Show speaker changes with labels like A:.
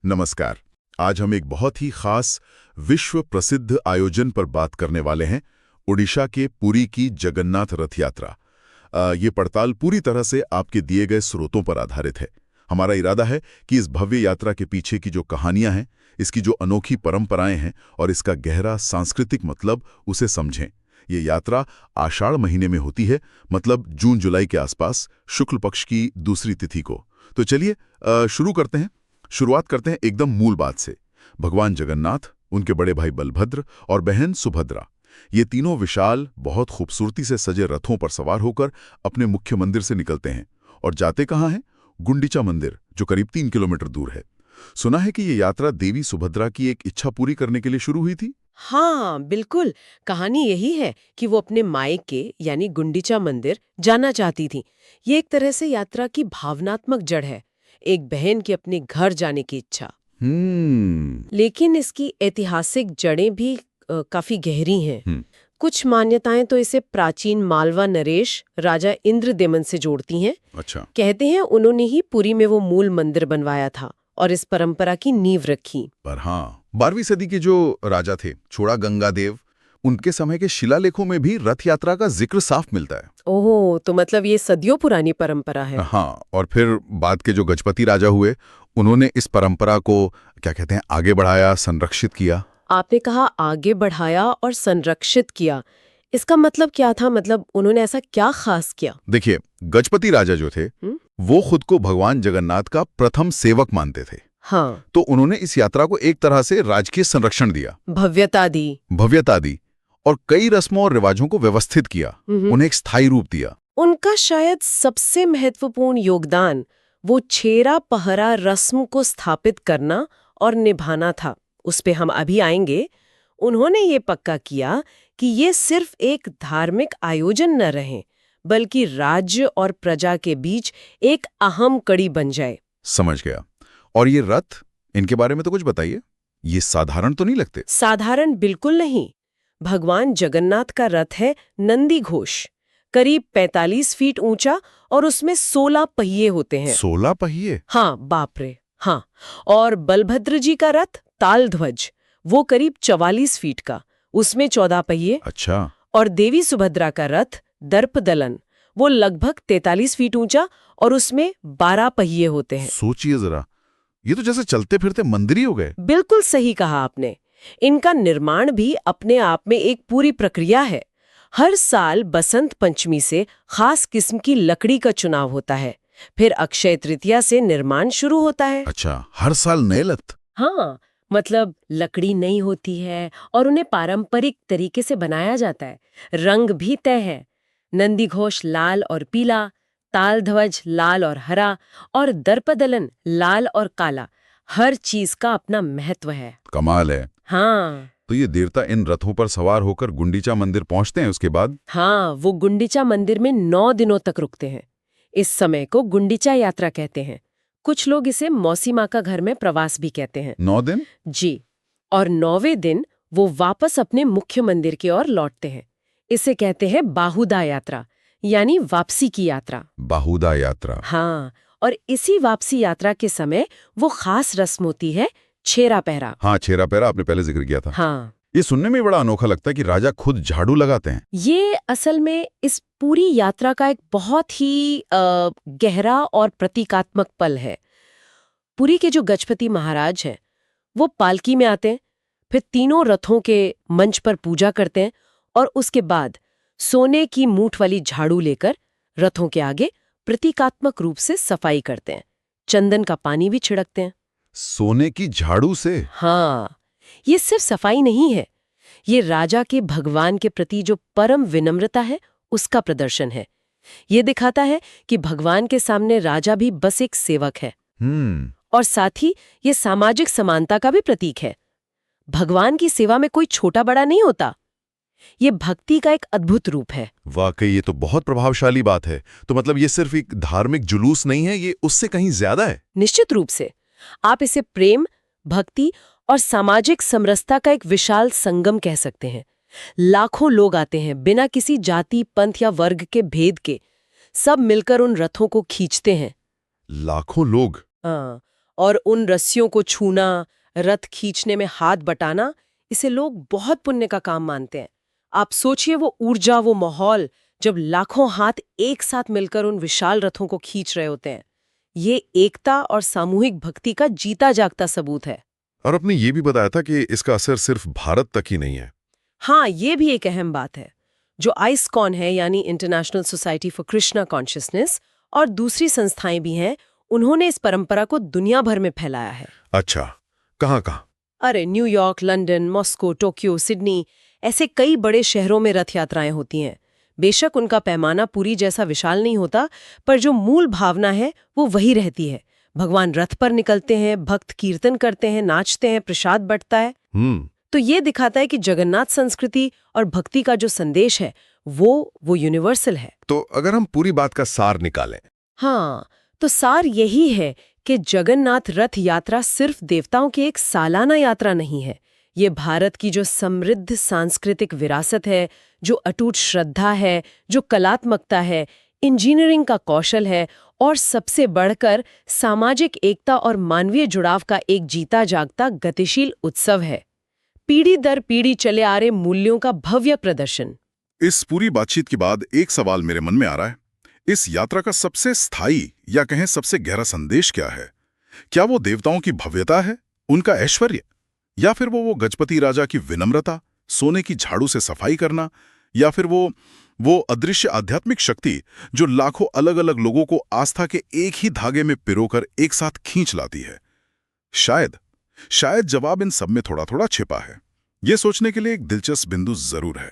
A: नमस्कार। आज हम एक बहुत ही खास विश्व प्रसिद्ध आयोजन पर बात करने वाले हैं, ओडिशा के पुरी की जगन्नाथ रथ यात्रा। ये पड़ताल पूरी तरह से आपके दिए गए स्रोतों पर आधारित है। हमारा इरादा है कि इस भव्य यात्रा के पीछे की जो कहानियां हैं, इसकी जो अनोखी परंपराएं हैं और इसका गहरा सांस्कृतिक मतलब उसे समझें। ये यात्रा आषाढ़ महीने में होती है, मतलब जून-जुलाई के आसपास, शुक्ल पक्ष की दूसरी तिथि को। तो चलिए शुरुआत करते हैं एकदम मूल बात से। भगवान जगन्नाथ, उनके बड़े भाई बलभद्र और बहन सुभद्रा, ये तीनों विशाल, बहुत खूबसूरती से सजे रथों पर सवार होकर अपने मुख्य मंदिर से निकलते हैं। और जाते कहाँ हैं? गुंडीचा मंदिर, जो करीब 3 किलोमीटर दूर है। सुना है कि ये यात्रा देवी सुभद्रा की एक इच्छा पूरी करने के लिए शुरू हुई थी।
B: हाँ, बिल्कुल। कहानी यही है कि वो अपने मायके यानी गुंडीचा मंदिर जाना चाहती थी। ये एक तरह से यात्रा की भावनात्मक जड़ है, एक बहन की अपने घर जाने की इच्छा। लेकिन इसकी ऐतिहासिक जड़ें भी काफी गहरी हैं। कुछ मान्यताएं तो इसे प्राचीन मालवा नरेश राजा इंद्रदेमन से जोड़ती हैं।
A: अच्छा।
B: कहते हैं उन्होंने ही पुरी में वो मूल मंदिर बनवाया था और इस परंपरा की नींव रखी।
A: पर हाँ, 12वीं सदी के जो राजा थे, छोड़ा गंगादेव, उनके समय के शिलालेखों में भी रथ यात्रा का जिक्र साफ मिलता है।
B: ओह, तो मतलब ये सदियों पुरानी परंपरा है।
A: हाँ, और फिर बाद के जो गजपति राजा हुए, उन्होंने इस परंपरा को क्या कहते हैं, आगे बढ़ाया, संरक्षित किया।
B: आपने कहा आगे बढ़ाया और संरक्षित किया। इसका मतलब क्या था? मतलब उन्होंने ऐसा क्या खास किया?
A: देखिए, गजपति राजा जो थे, वो खुद को भगवान जगन्नाथ का प्रथम सेवक मानते थे।
B: हाँ,
A: तो उन्होंने इस यात्रा को एक तरह से राजकीय संरक्षण दिया, भव्यता दी और कई रस्मों और रिवाजों को व्यवस्थित किया, उन्हें एक स्थायी रूप दिया।
B: उनका शायद सबसे महत्वपूर्ण योगदान वो छेरा पहरा रस्म को स्थापित करना और निभाना था। उस पे हम अभी आएंगे। उन्होंने ये पक्का किया कि ये सिर्फ एक धार्मिक आयोजन न रहे, बल्कि राज्य और प्रजा के बीच एक अहम कड़ी बन जाए।
A: समझ गया। और ये रथ, इनके बारे में तो कुछ बताइए। ये साधारण तो नहीं लगते?
B: साधारण बिल्कुल नहीं। भगवान जगन्नाथ का रथ है नंदी घोष, करीब 45 फीट ऊंचा और उसमें 16 पहिए होते हैं।
A: 16 पहिए?
B: हाँ, बाप रे, हाँ। और बलभद्र जी का रथ तालध्वज, वो करीब 44 फीट का, उसमें 14 पहिए।
A: अच्छा।
B: और देवी सुभद्रा का रथ दर्पदलन, वो लगभग 43 फीट ऊंचा और उसमें 12 पहिए होते हैं।
A: सोचिए जरा, ये तो जैसे चलते फिरते मंदिर ही हो गए।
B: बिल्कुल सही कहा आपने। इनका निर्माण भी अपने आप में एक पूरी प्रक्रिया है। हर साल बसंत पंचमी से खास किस्म की लकड़ी का चुनाव होता है, फिर अक्षय तृतीया से निर्माण शुरू होता है।
A: अच्छा, हर साल नए रथ?
B: हाँ, मतलब लकड़ी नई होती है और उन्हें पारंपरिक तरीके से बनाया जाता है। रंग भी तय है, नंदी घोष लाल और पीला, तालध्वज लाल और हरा और दर्पदलन लाल और काला। हर चीज का अपना महत्व है।
A: कमाल है।
B: हाँ,
A: तो ये देवता इन रथों पर सवार होकर गुंडीचा मंदिर पहुंचते हैं, उसके बाद?
B: हाँ, वो गुंडीचा मंदिर में 9 दिनों तक रुकते हैं। इस समय को गुंडीचा यात्रा कहते हैं। कुछ लोग इसे मौसी माँ का घर में प्रवास भी कहते हैं।
A: 9 दिन?
B: जी। और 9वें दिन वो वापस अपने मुख्य मंदिर की ओर लौटते हैं। इसे कहते हैं बाहुदा यात्रा, यानी वापसी की यात्रा।
A: बाहुदा यात्रा।
B: हाँ, और इसी वापसी यात्रा के समय वो खास रस्म होती है, छेरा पहरा।
A: हाँ, छेरा पेरा आपने पहले जिक्र किया था।
B: हाँ,
A: ये सुनने में बड़ा अनोखा लगता है कि राजा खुद झाड़ू लगाते हैं।
B: ये असल में इस पूरी यात्रा का एक बहुत ही गहरा और प्रतीकात्मक पल है। पुरी के जो गजपति महाराज हैं, वो पालकी में आते हैं, फिर तीनों रथों के मंच पर पूजा करते हैं और उसके बाद सोने की मूठ वाली झाड़ू लेकर रथों के आगे प्रतीकात्मक रूप से सफाई करते हैं। चंदन का पानी भी छिड़कते हैं।
A: सोने की झाड़ू से?
B: हाँ, ये सिर्फ सफाई नहीं है, ये राजा के भगवान के प्रति जो परम विनम्रता है उसका प्रदर्शन है। ये दिखाता है कि भगवान के सामने राजा भी बस एक सेवक है। और साथ ही ये सामाजिक समानता का भी प्रतीक है। भगवान की सेवा में कोई छोटा बड़ा नहीं होता। ये भक्ति का एक अद्भुत रूप है।
A: वाकई ये तो बहुत प्रभावशाली बात है। तो मतलब ये सिर्फ एक धार्मिक जुलूस नहीं है, ये उससे कहीं ज्यादा है।
B: निश्चित रूप से आप इसे प्रेम, भक्ति और सामाजिक समरसता का एक विशाल संगम कह सकते हैं। लाखों लोग आते हैं बिना किसी जाति, पंथ या वर्ग के भेद के। सब मिलकर उन रथों को खींचते हैं।
A: लाखों लोग?
B: हाँ, और उन रस्सियों को छूना, रथ खींचने में हाथ बटाना, इसे लोग बहुत पुण्य का काम मानते हैं। आप सोचिए वो ऊर्जा, वो माहौल, जब लाखों हाथ एक साथ मिलकर उन विशाल रथों को खींच रहे होते हैं। ये एकता और सामूहिक भक्ति का जीता जागता सबूत है।
C: और आपने ये भी बताया था कि इसका असर सिर्फ भारत तक ही नहीं है।
B: हाँ, ये भी एक अहम बात है। जो आइस्कॉन है, यानी international society for Krishna consciousness, और दूसरी संस्थाएं भी हैं, उन्होंने इस परंपरा को दुनिया भर में फैलाया है।
C: अच्छा, कहाँ-कहाँ?
B: अरे New York, London, Moscow, Tokyo, Sydney, ऐसे कई बड़े शहरों में रथ यात्राएं होती हैं। बेशक उनका पैमाना पुरी जैसा विशाल नहीं होता, पर जो मूल भावना है वो वही रहती है। भगवान रथ पर निकलते हैं, भक्त कीर्तन करते हैं, नाचते हैं, प्रसाद बंटता है। तो ये दिखाता है कि जगन्नाथ संस्कृति और भक्ति का जो संदेश है वो यूनिवर्सल है।
C: तो अगर हम पूरी बात का सार निकालें।
B: हाँ, तो सार यही है कि जगन्नाथ रथ यात्रा सिर्फ देवताओं की एक सालाना यात्रा नहीं है। ये भारत की जो समृद्ध सांस्कृतिक विरासत है, जो अटूट श्रद्धा है, जो कलात्मकता है, इंजीनियरिंग का कौशल है, और सबसे बढ़कर सामाजिक एकता और मानवीय जुड़ाव का एक जीता जागता गतिशील उत्सव है। पीढ़ी दर पीढ़ी चले आ रहे मूल्यों का भव्य प्रदर्शन।
A: इस पूरी बातचीत के बाद एक सवाल मेरे मन में आ रहा है। इस यात्रा का सबसे स्थायी या कहें सबसे गहरा संदेश क्या है? क्या वो देवताओं की भव्यता है, उनका ऐश्वर्य, या फिर वो गजपति राजा की विनम्रता, सोने की झाड़ू से सफाई करना, या फिर वो अदृश्य आध्यात्मिक शक्ति जो लाखों अलग अलग लोगों को आस्था के एक ही धागे में पिरोकर एक साथ खींच लाती है? शायद जवाब इन सब में थोड़ा थोड़ा छिपा है। ये सोचने के लिए एक दिलचस्प बिंदु जरूर है।